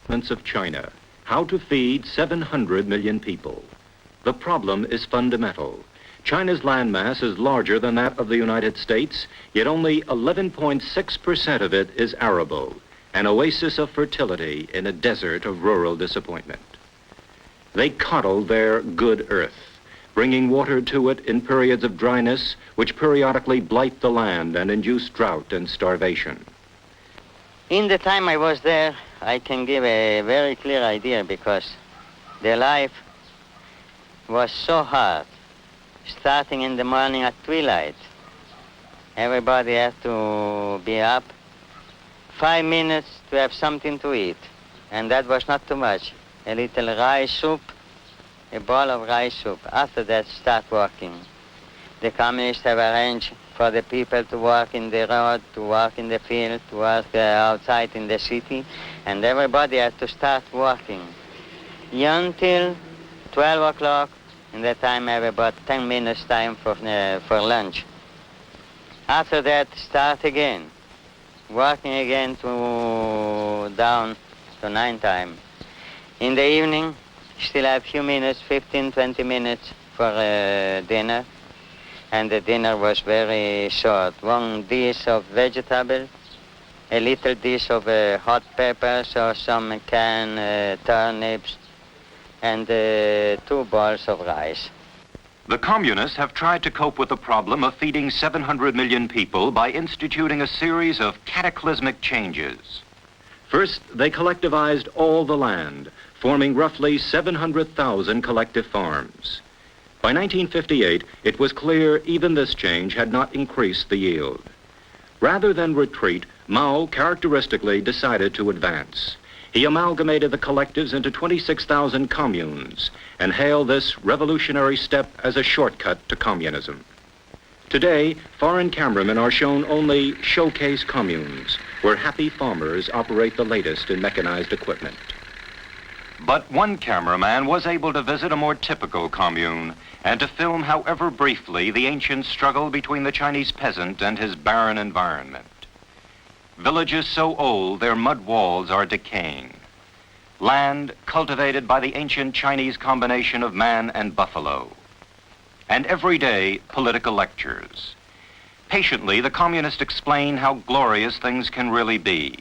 of China, how to feed 700 million people. The problem is fundamental. China's landmass is larger than that of the United States, yet only 11.6% of it is arable, an oasis of fertility in a desert of rural disappointment. They coddle their good earth, bringing water to it in periods of dryness, which periodically blight the land and induce drought and starvation. In the time I was there, I can give a very clear idea because their life was so hard. Starting in the morning at twilight, everybody had to be up 5 minutes to have something to eat, and that was not too much. A little rice soup, a bowl of rice soup. After that, start working. The communists have arranged for the people to work in the road, to work in the field, to work outside in the city, and everybody had to start working until 12 o'clock. In that time, I have about 10 minutes time for lunch. After that, start again, working again to down to 9 time. In the evening, still have few minutes, 15, 20 minutes for dinner. And the dinner was very short. 1 dish of vegetables, a little dish of hot peppers or some canned turnips, and 2 bowls of rice. The communists have tried to cope with the problem of feeding 700 million people by instituting a series of cataclysmic changes. First, they collectivized all the land, forming roughly 700,000 collective farms. By 1958, it was clear even this change had not increased the yield. Rather than retreat, Mao characteristically decided to advance. He amalgamated the collectives into 26,000 communes and hailed this revolutionary step as a shortcut to communism. Today, foreign cameramen are shown only showcase communes, where happy farmers operate the latest in mechanized equipment. But one cameraman was able to visit a more typical commune and to film, however briefly, the ancient struggle between the Chinese peasant and his barren environment. Villages so old their mud walls are decaying. Land cultivated by the ancient Chinese combination of man and buffalo. And every day, political lectures. Patiently, the communists explain how glorious things can really be.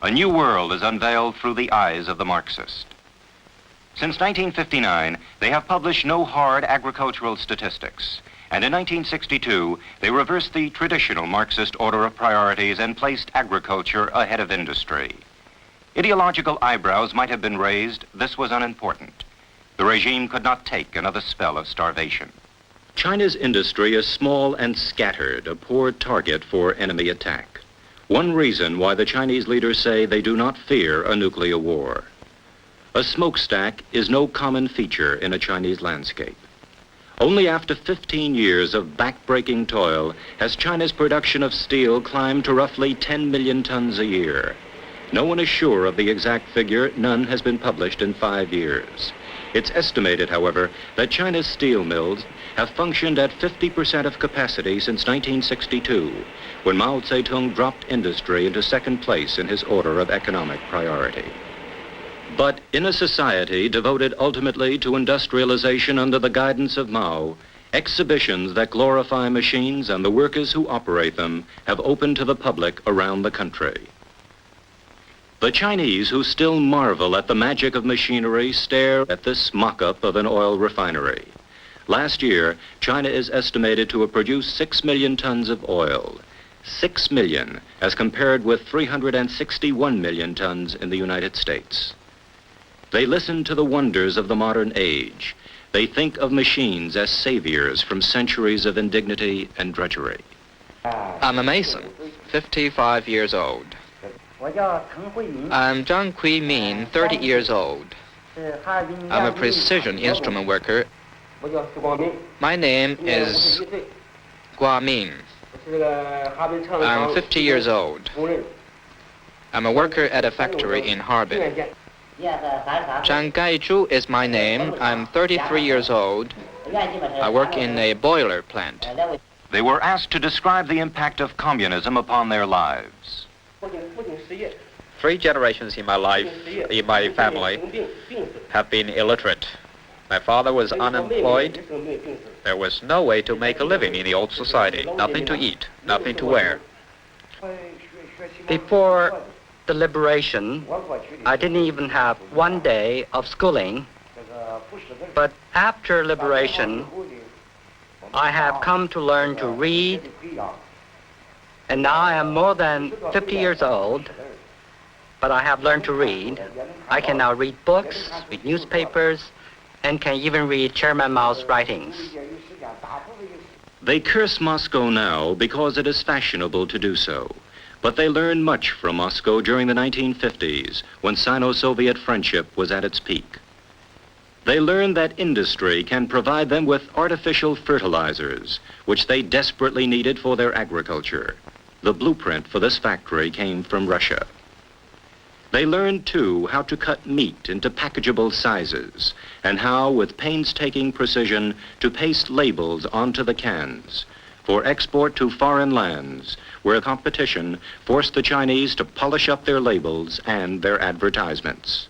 A new world is unveiled through the eyes of the Marxist. Since 1959, they have published no hard agricultural statistics. And in 1962, they reversed the traditional Marxist order of priorities and placed agriculture ahead of industry. Ideological eyebrows might have been raised. This was unimportant. The regime could not take another spell of starvation. China's industry is small and scattered, a poor target for enemy attack. One reason why the Chinese leaders say they do not fear a nuclear war. A smokestack is no common feature in a Chinese landscape. Only after 15 years of back-breaking toil has China's production of steel climbed to roughly 10 million tons a year. No one is sure of the exact figure. None has been published in 5 years. It's estimated, however, that China's steel mills have functioned at 50% of capacity since 1962, when Mao Tse Tung dropped industry into second place in his order of economic priority. But in a society devoted ultimately to industrialization under the guidance of Mao, exhibitions that glorify machines and the workers who operate them have opened to the public around the country. The Chinese, who still marvel at the magic of machinery, stare at this mock-up of an oil refinery. Last year, China is estimated to have produced 6 million tons of oil. 6 million, as compared with 361 million tons in the United States. They listen to the wonders of the modern age. They think of machines as saviors from centuries of indignity and drudgery. I'm a mason, 55 years old. I'm Zhang Kui Min, 30 years old. I'm a precision instrument worker. My name is Gua Min. I'm 50 years old. I'm a worker at a factory in Harbin. Zhang Gaizhu is my name. I'm 33 years old. I work in a boiler plant. They were asked to describe the impact of communism upon their lives. 3 generations in my life, in my family, have been illiterate. My father was unemployed. There was no way to make a living in the old society. Nothing to eat, nothing to wear. Before the liberation, I didn't even have 1 day of schooling. But after liberation, I have come to learn to read. And now I am more than 50 years old, but I have learned to read. I can now read books, read newspapers, and can even read Chairman Mao's writings. They curse Moscow now because it is fashionable to do so. But they learned much from Moscow during the 1950s, when Sino-Soviet friendship was at its peak. They learned that industry can provide them with artificial fertilizers, which they desperately needed for their agriculture. The blueprint for this factory came from Russia. They learned, too, how to cut meat into packageable sizes, and how, with painstaking precision, to paste labels onto the cans for export to foreign lands, where competition forced the Chinese to polish up their labels and their advertisements.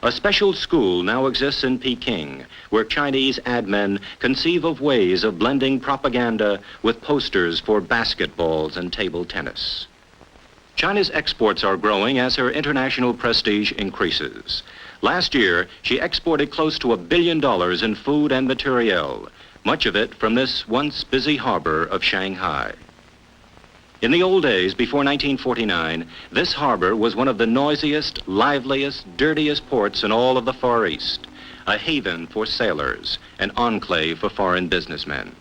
A special school now exists in Peking, where Chinese ad men conceive of ways of blending propaganda with posters for basketballs and table tennis. China's exports are growing as her international prestige increases. Last year, she exported close to $1 billion in food and materiel, much of it from this once busy harbor of Shanghai. In the old days, before 1949, this harbor was one of the noisiest, liveliest, dirtiest ports in all of the Far East, a haven for sailors, an enclave for foreign businessmen.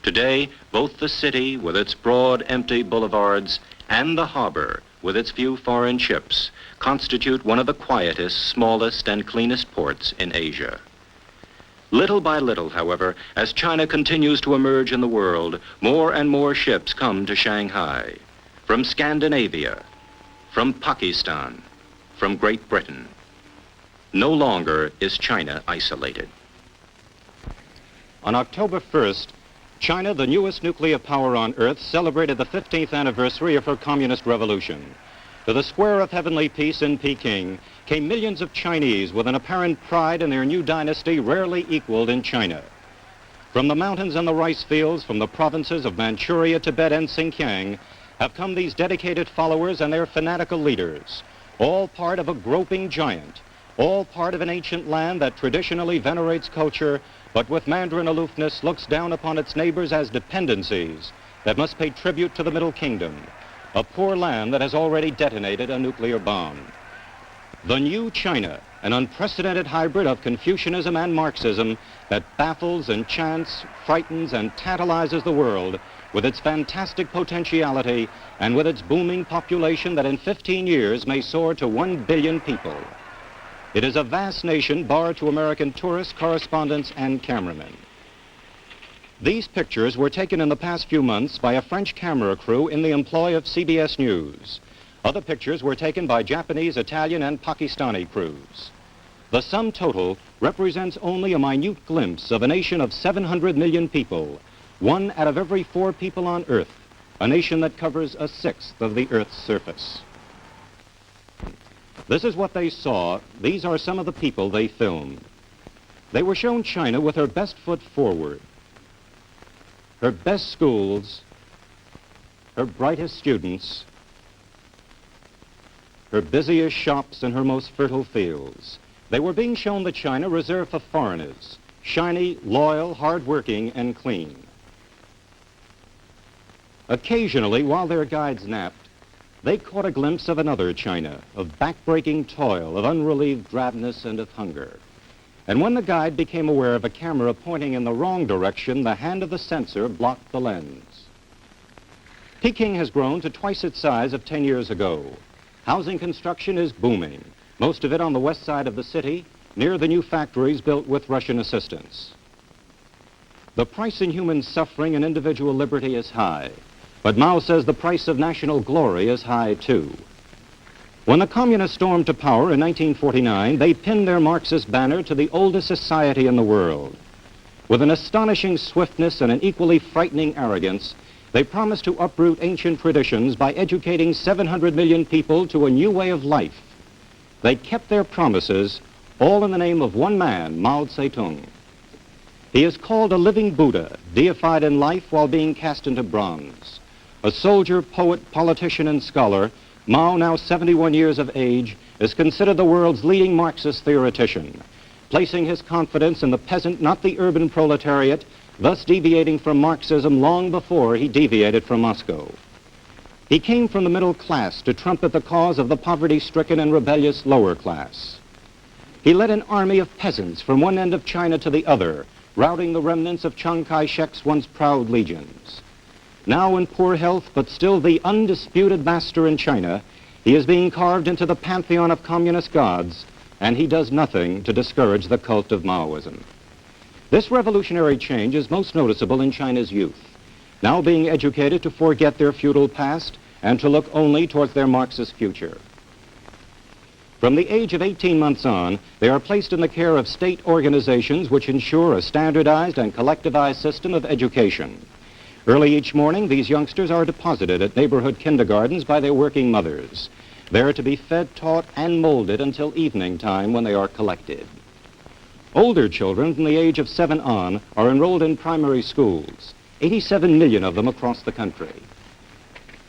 Today, both the city, with its broad, empty boulevards, and the harbor, with its few foreign ships, constitute one of the quietest, smallest, and cleanest ports in Asia. Little by little, however, as China continues to emerge in the world, more and more ships come to Shanghai, from Scandinavia, from Pakistan, from Great Britain. No longer is China isolated. On October 1st, China, the newest nuclear power on Earth, celebrated the 15th anniversary of her communist revolution. To the Square of Heavenly Peace in Peking came millions of Chinese with an apparent pride in their new dynasty rarely equaled in China. From the mountains and the rice fields, from the provinces of Manchuria, Tibet, and Xinjiang, have come these dedicated followers and their fanatical leaders, all part of a groping giant, all part of an ancient land that traditionally venerates culture, but with Mandarin aloofness looks down upon its neighbors as dependencies that must pay tribute to the Middle Kingdom, a poor land that has already detonated a nuclear bomb. The new China, an unprecedented hybrid of Confucianism and Marxism that baffles, enchants, frightens, and tantalizes the world with its fantastic potentiality and with its booming population that in 15 years may soar to 1 billion people. It is a vast nation barred to American tourists, correspondents, and cameramen. These pictures were taken in the past few months by a French camera crew in the employ of CBS News. Other pictures were taken by Japanese, Italian, and Pakistani crews. The sum total represents only a minute glimpse of a nation of 700 million people, 1 out of every 4 people on Earth, a nation that covers a 1/6 of the Earth's surface. This is what they saw. These are some of the people they filmed. They were shown China with her best foot forward, her best schools, her brightest students, her busiest shops, and her most fertile fields. They were being shown the China reserved for foreigners, shiny, loyal, hard-working, and clean. Occasionally, while their guides napped, they caught a glimpse of another China, of back-breaking toil, of unrelieved drabness, and of hunger. And when the guide became aware of a camera pointing in the wrong direction, the hand of the censor blocked the lens. Peking has grown to twice its size of 10 years ago. Housing construction is booming, most of it on the west side of the city, near the new factories built with Russian assistance. The price in human suffering and individual liberty is high, but Mao says the price of national glory is high too. When the communists stormed to power in 1949, they pinned their Marxist banner to the oldest society in the world. With an astonishing swiftness and an equally frightening arrogance, They promise to uproot ancient traditions by educating 700 million people to a new way of life. They kept their promises, all in the name of one man, Mao Tse Tung. He is called a living Buddha, deified in life while being cast into bronze. A soldier, poet, politician, and scholar, Mao, now 71 years of age, is considered the world's leading Marxist theoretician, placing his confidence in the peasant, not the urban proletariat, thus deviating from Marxism long before he deviated from Moscow. He came from the middle class to trumpet the cause of the poverty-stricken and rebellious lower class. He led an army of peasants from one end of China to the other, routing the remnants of Chiang Kai-shek's once proud legions. Now in poor health, but still the undisputed master in China, he is being carved into the pantheon of communist gods, and he does nothing to discourage the cult of Maoism. This revolutionary change is most noticeable in China's youth, now being educated to forget their feudal past and to look only towards their Marxist future. From the age of 18 months on, they are placed in the care of state organizations which ensure a standardized and collectivized system of education. Early each morning, these youngsters are deposited at neighborhood kindergartens by their working mothers. They are to be fed, taught, and molded until evening time when they are collected. Older children from the age of 7 on are enrolled in primary schools, 87 million of them across the country.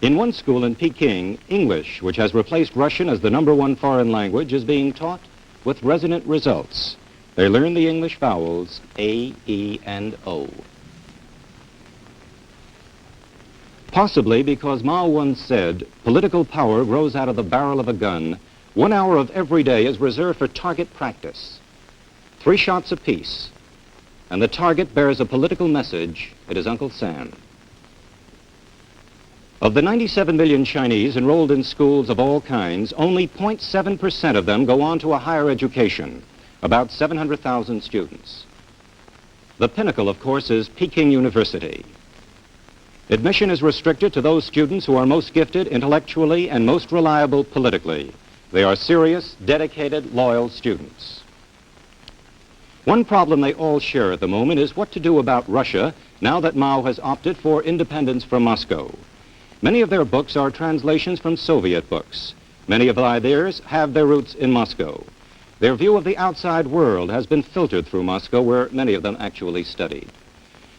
In one school in Peking, English, which has replaced Russian as the #1 foreign language, is being taught with resonant results. They learn the English vowels A, E, and O. Possibly because Mao once said, political power grows out of the barrel of a gun, 1 hour of every day is reserved for target practice. 3 shots apiece, and the target bears a political message. It is Uncle Sam. Of the 97 million Chinese enrolled in schools of all kinds, only 0.7% of them go on to a higher education, about 700,000 students. The pinnacle, of course, is Peking University. Admission is restricted to those students who are most gifted intellectually and most reliable politically. They are serious, dedicated, loyal students. One problem they all share at the moment is what to do about Russia now that Mao has opted for independence from Moscow. Many of their books are translations from Soviet books. Many of theirs have their roots in Moscow. Their view of the outside world has been filtered through Moscow, where many of them actually studied.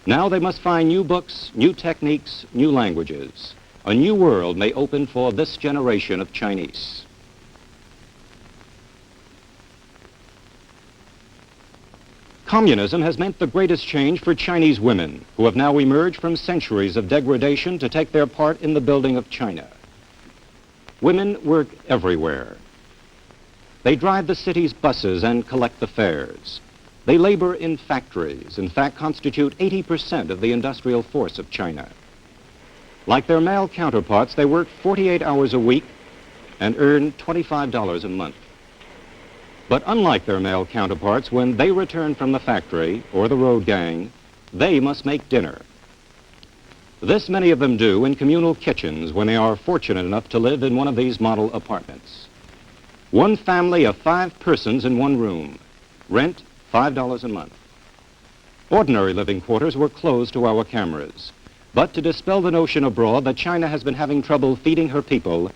Now they must find new books, new techniques, new languages. A new world may open for this generation of Chinese. Communism has meant the greatest change for Chinese women, who have now emerged from centuries of degradation to take their part in the building of China. Women work everywhere. They drive the city's buses and collect the fares. They labor in factories, in fact constitute 80% of the industrial force of China. Like their male counterparts, they work 48 hours a week and earn $25 a month. But unlike their male counterparts, when they return from the factory or the road gang, they must make dinner. This many of them do in communal kitchens when they are fortunate enough to live in one of these model apartments. One family of 5 persons in one room. Rent, $5 a month. Ordinary living quarters were closed to our cameras. But to dispel the notion abroad that China has been having trouble feeding her people,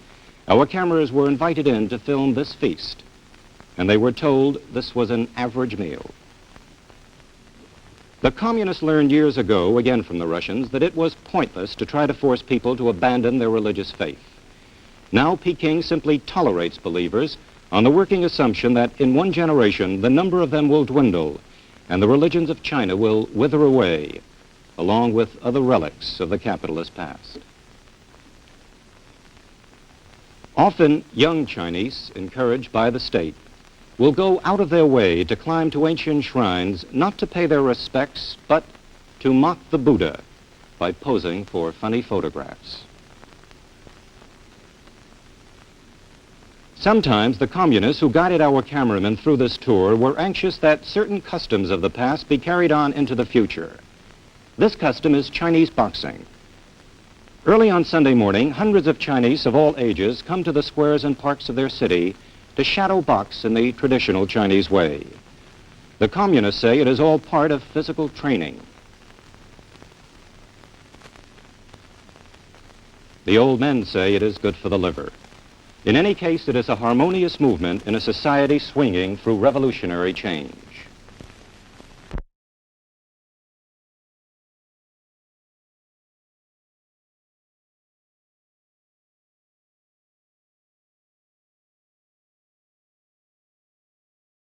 our cameras were invited in to film this feast. And they were told this was an average meal. The communists learned years ago, again from the Russians, that it was pointless to try to force people to abandon their religious faith. Now Peking simply tolerates believers on the working assumption that in one generation the number of them will dwindle and the religions of China will wither away, along with other relics of the capitalist past. Often young Chinese, encouraged by the state, will go out of their way to climb to ancient shrines, not to pay their respects, but to mock the Buddha by posing for funny photographs. Sometimes the communists who guided our cameramen through this tour were anxious that certain customs of the past be carried on into the future. This custom is Chinese boxing. Early on Sunday morning, hundreds of Chinese of all ages come to the squares and parks of their city to shadow box in the traditional Chinese way. The communists say it is all part of physical training. The old men say it is good for the liver. In any case, it is a harmonious movement in a society swinging through revolutionary change.